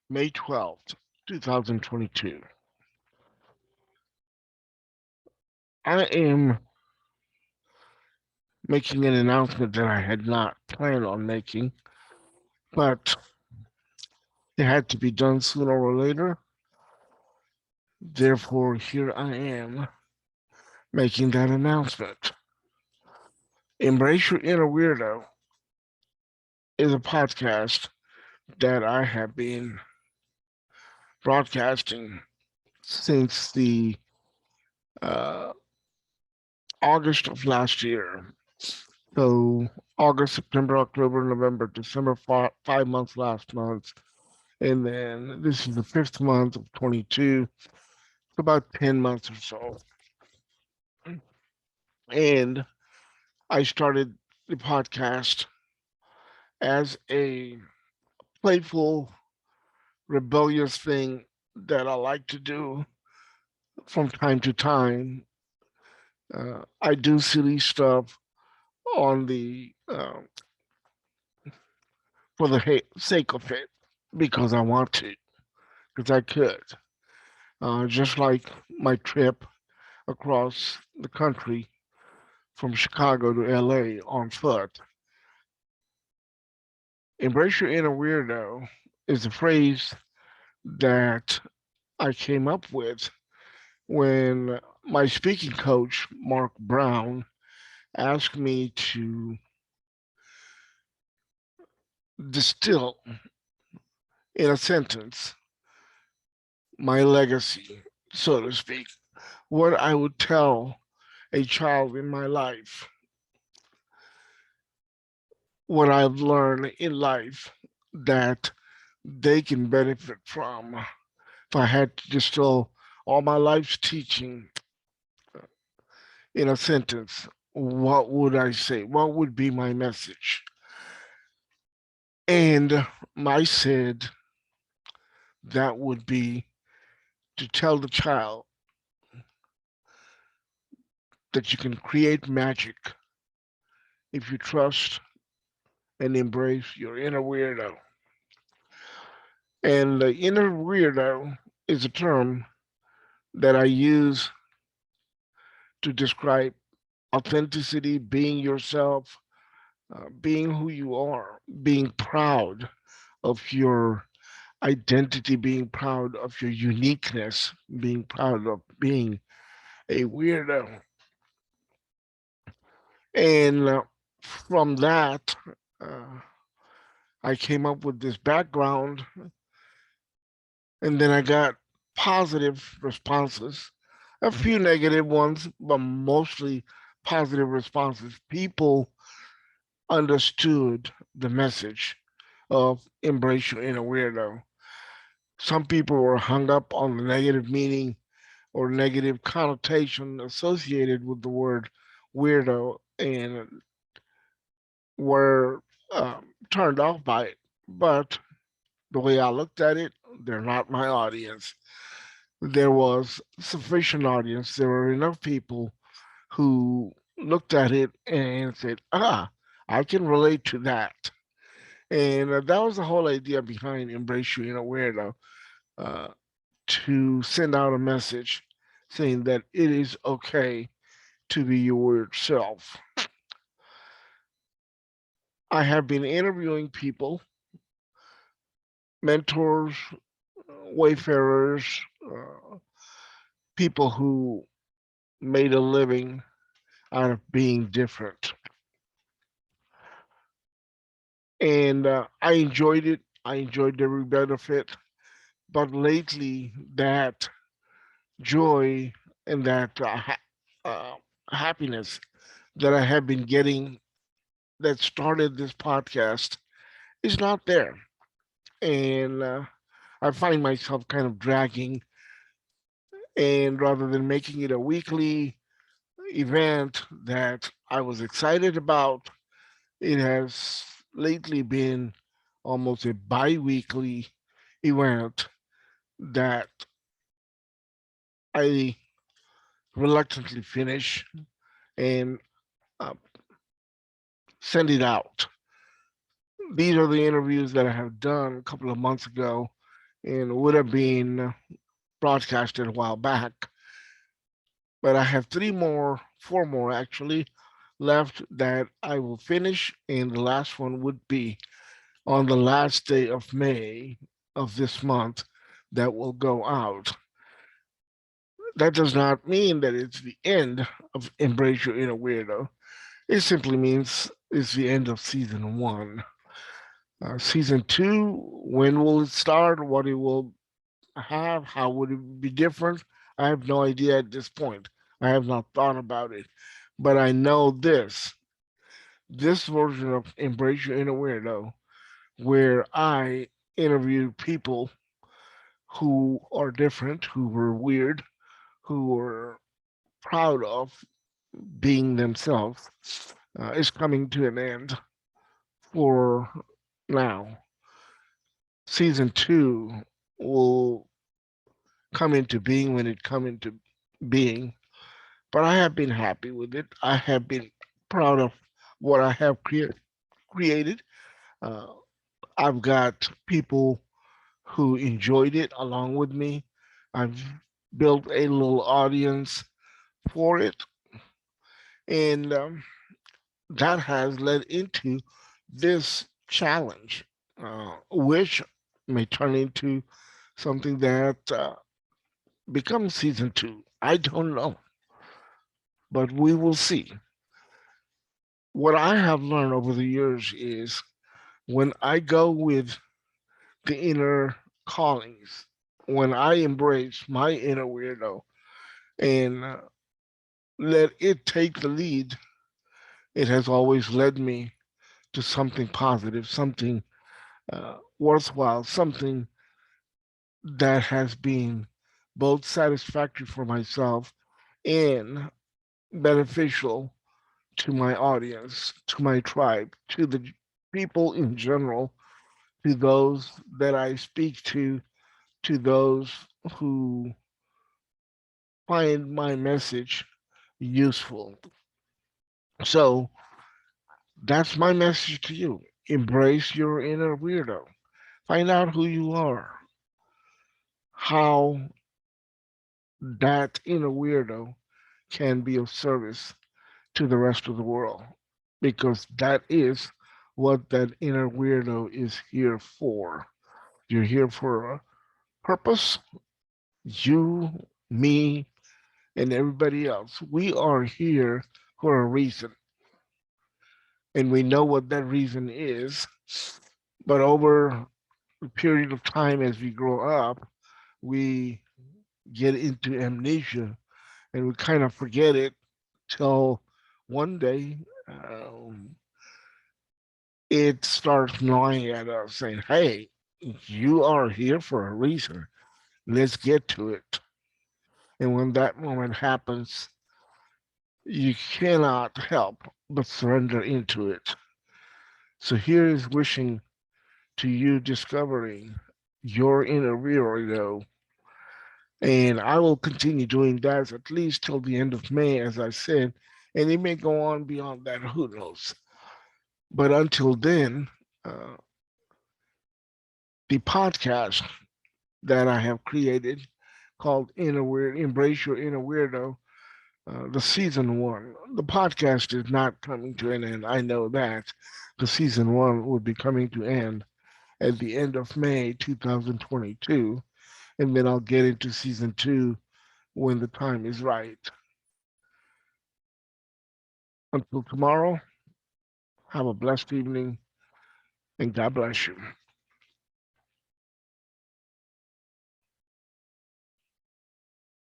May 12th, 2022. I am making an announcement that I had not planned on making, but it had to be done sooner or later. Therefore, here I am making that announcement. Embrace Your Inner Weirdo is a podcast that I have been broadcasting since the uh, August of last year. So August, September, October, November, December, 5 months last month. And then this is the fifth month of 22, about 10 months or so. And I started the podcast as a playful, rebellious thing that I like to do from time to time. I do silly stuff on the for the sake of it because I want to, because I could. Just like my trip across the country from Chicago to LA on foot. Embrace your inner weirdo is a phrase that I came up with when my speaking coach, Mark Brown, asked me to distill in a sentence my legacy, so to speak, what I would tell a child in my life, what I've learned in life that they can benefit from. If I had to distill all my life's teaching in a sentence, what would I say? What would be my message? And I said that would be to tell the child that you can create magic if you trust and embrace your inner weirdo. And the inner weirdo is a term that I use to describe authenticity, being yourself, being who you are, being proud of your identity, being proud of your uniqueness, being proud of being a weirdo. And from that, uh, I came up with this background, and then I got positive responses, a few negative ones, but mostly positive responses. People understood the message of embrace your inner weirdo. Some people were hung up on the negative meaning or negative connotation associated with the word weirdo and were turned off by it. But the way I looked at it, they're not my audience. There was sufficient audience. There were enough people who looked at it and said, I can relate to that. And that was the whole idea behind Embrace Your Inner Weirdo, uh, to send out a message saying that it is okay to be your weird self. I have been interviewing people, mentors, wayfarers, people who made a living out of being different. And I enjoyed it. I enjoyed every bit of it. But lately, that joy and that happiness that I have been getting that started this podcast is not there. And I find myself kind of dragging, and rather than making it a weekly event that I was excited about, it has lately been almost a bi weekly event that I reluctantly finish and uh, send it out. These are the interviews that I have done a couple of months ago and would have been broadcasted a while back. But I have four more actually left that I will finish, and the last one would be on the last day of May of this month that will go out. That does not mean that it's the end of Embrace Your Inner Weirdo. It simply means it's the end of season one. Season two, when will it start? What it will have? How would it be different? I have no idea at this point. I have not thought about it. But I know this version of Embrace Your Inner Weirdo, where I interview people who are different, who were weird, who were proud of being themselves, is coming to an end for now. Season two will come into being when it come into being, but I have been happy with it. I have been proud of what I have created. Uh, I've got people who enjoyed it along with me. I've built a little audience for it, and that has led into this challenge, which may turn into something that becomes season two. I don't know, but we will see. What I have learned over the years is when I go with the inner callings, when I embrace my inner weirdo and let it take the lead, it has always led me to something positive, something worthwhile, something that has been both satisfactory for myself and beneficial to my audience, to my tribe, to the people in general, to those that I speak to those who find my message useful. So that's my message to you. Embrace your inner weirdo. Find out who you are, how that inner weirdo can be of service to the rest of the world, because that is what that inner weirdo is here for. You're here for a purpose. You, me, and everybody else. We are here for a reason, and we know what that reason is. But over a period of time as we grow up, we get into amnesia and we kind of forget it till one day um, it starts gnawing at us saying, hey, you are here for a reason. Let's get to it. And when that moment happens, you cannot help but surrender into it. So here is wishing to you discovering your inner weirdo. And I will continue doing that at least till the end of May, as I said. And it may go on beyond that, who knows? But until then, uh, the podcast that I have created called Inner Weird, Embrace Your Inner Weirdo, the season one. The podcast is not coming to an end. I know that. The season one will be coming to end at the end of May 2022. And then I'll get into season two when the time is right. Until tomorrow, have a blessed evening and God bless you.